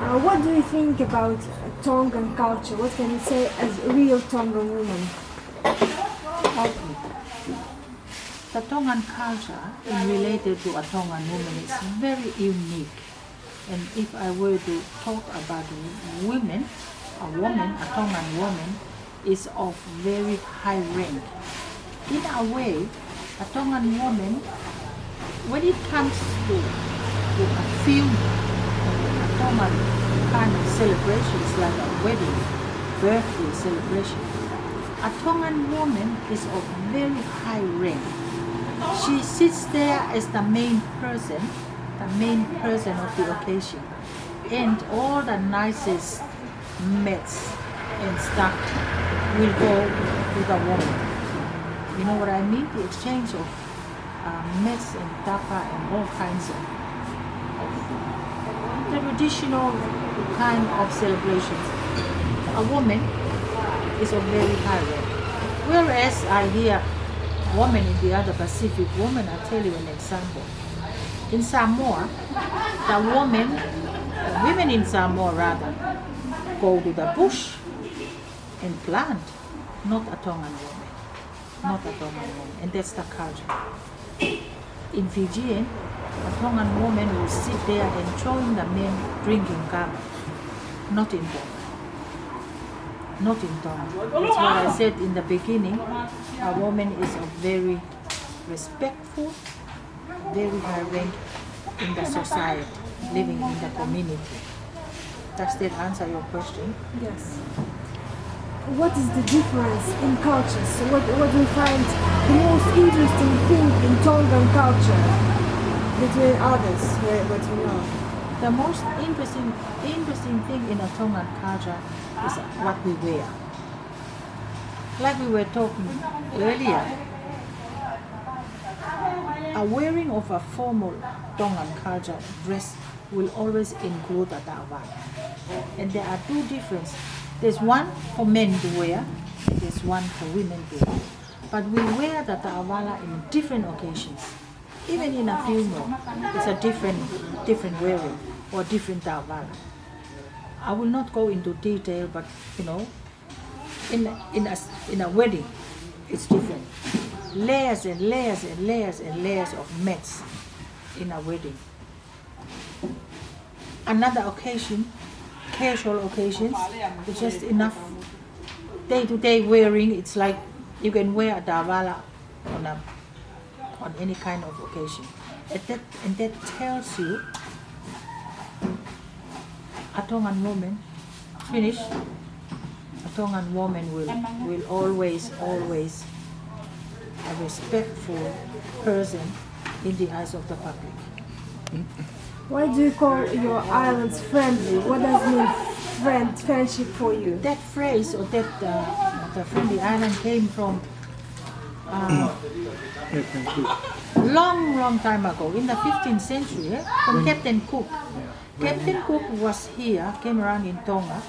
What do you think about Tongan culture? What can you say as a real Tongan woman? The Tongan culture related to a Tongan woman is very unique. And if I were to talk about women, a Tongan woman, is of very high rank. In a way, a Tongan woman, when it comes to a film, a Tongan kind of celebrations like a wedding, birthday celebration, a Tongan woman is of very high rank. She sits there as the main person of the occasion, and all the nicest mets and stuff will go to the woman. You know what I mean? The exchange of mets and tapa and all kinds of traditional kind of celebrations. A woman is of very high rank. Whereas I hear women in the other Pacific, I'll tell you an example. In Samoa, women in Samoa rather, go to the bush and plant, not a Tongan woman. And that's the culture. In Fijian, a Tongan woman will sit there enjoying the men drinking kava, not in Tonga. That's what I said in the beginning. A woman is a very respectful, very high rank in the society, living in the community. Does that answer your question? Yes. What is the difference in cultures? What do you find the most interesting thing in Tongan culture between others, what you know? The most interesting thing in a Tongan culture is what we wear. Like we were talking earlier, a wearing of a formal Tongan culture dress will always include a ta'awala. And there are two differences. There's one for men to wear, and there's one for women to wear. But we wear the ta'awala in different occasions. Even in a funeral, it's a different wearing or different ta'awala. I will not go into detail, but you know, in a wedding, it's different. Layers and layers and layers and layers of mats in a wedding. Another occasion, casual occasions, it's just enough day-to-day wearing. It's like you can wear a ta'awala on any kind of occasion. And that tells you a Tongan woman, finish, a Tongan woman will always a respectful person in the eyes of the public. Why do you call your islands friendly? What does it mean friendship for you? That phrase or that the friendly island came from long time ago in the 15th century, from Captain Cook. Captain Cook was here, came around in Tonga.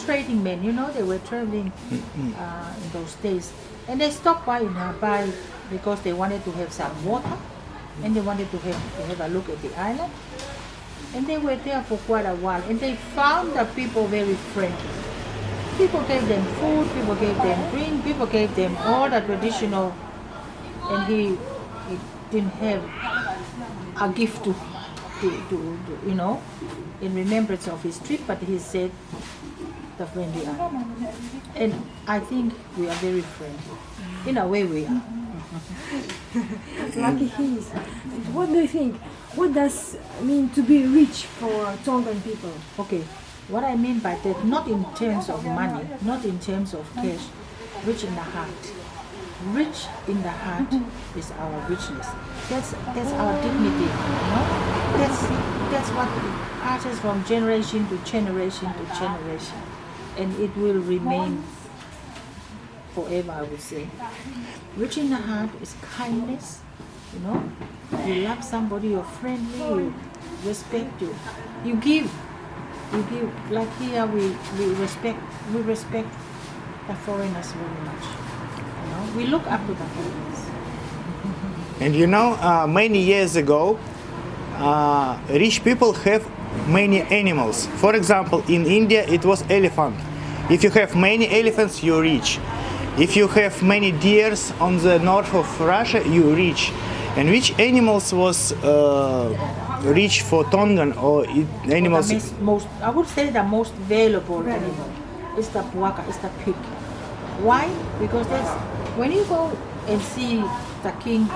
Trading men, you know, they were traveling in those days, and they stopped by in Hawaii because they wanted to have some water, and they wanted to have a look at the island, and they were there for quite a while, and they found the people very friendly. People gave them food, people gave them drink, people gave them all the traditional, and he didn't have a gift to you know, in remembrance of his trip, but he said the friendly island. And I think we are very friendly. In a way we are. Lucky he is. What do you think? What does it mean to be rich for Tongan people? Okay, what I mean by that, not in terms of money, not in terms of cash, rich in the heart. Rich in the heart is our richness. That's our dignity, you know. That's what passes from generation to generation to generation, and it will remain forever, I would say. Rich in the heart is kindness, you know. You love somebody, you're friendly, you respect, you give. Like here, we respect the foreigners very much. You know, we look up to the foreigners. And you know, many years ago, rich people have many animals. For example, in India it was elephant. If you have many elephants, you're rich. If you have many deers on the north of Russia, you're rich. And which animals was rich for Tongan or animals? I would say the most valuable animal is the puaka, is the pig. Why? Because when you go and see the king,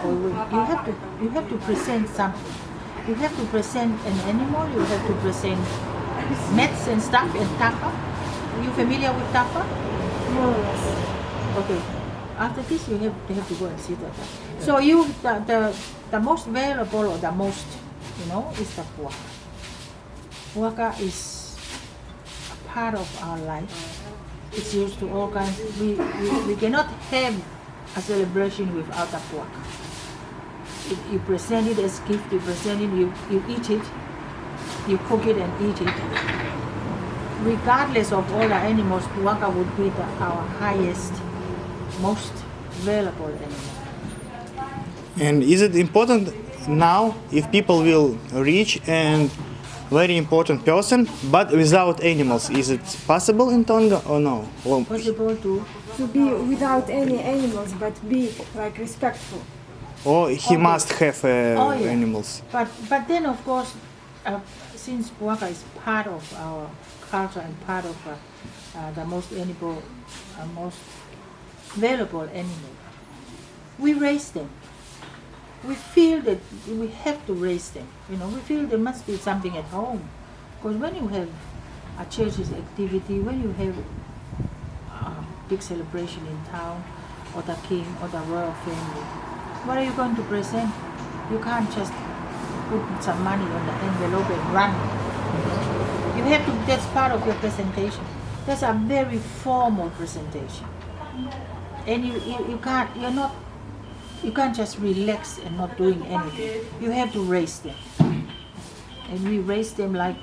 you have to present something. You have to present an animal. You have to present nets and stuff and tapa. Are you familiar with tapa? More or less. Okay. After this, you have to go and see that. So the most valuable or the most, is the puaka. Puaka is a part of our life. It's used to all kinds. We cannot have a celebration without a puaka. You present it as gift. You present it. You eat it. You cook it and eat it. Regardless of all the animals, puaka would be our highest, most valuable animal. And is it important now if people will reach and very important person, but without animals? Is it possible in Tonga or no? Possible to be without any animals, but be like respectful. Or he must have animals. But then of course, since puaka is part of our culture and part of the most valuable animal, we raise them. We feel that we have to raise them. We feel there must be something at home. Because when you have a church's activity, when you have a big celebration in town, or the king or the royal family, what are you going to present? You can't just put some money on the envelope and run. You have to, that's part of your presentation. That's a very formal presentation. And you can't just relax and not doing anything. You have to raise them. And we raise them like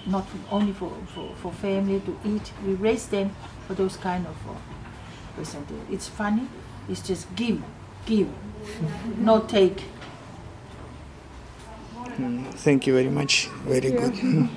not only for family to eat, we raise them for those kind of presentation. It's funny, it's just give, no take. Thank you very much. Very good.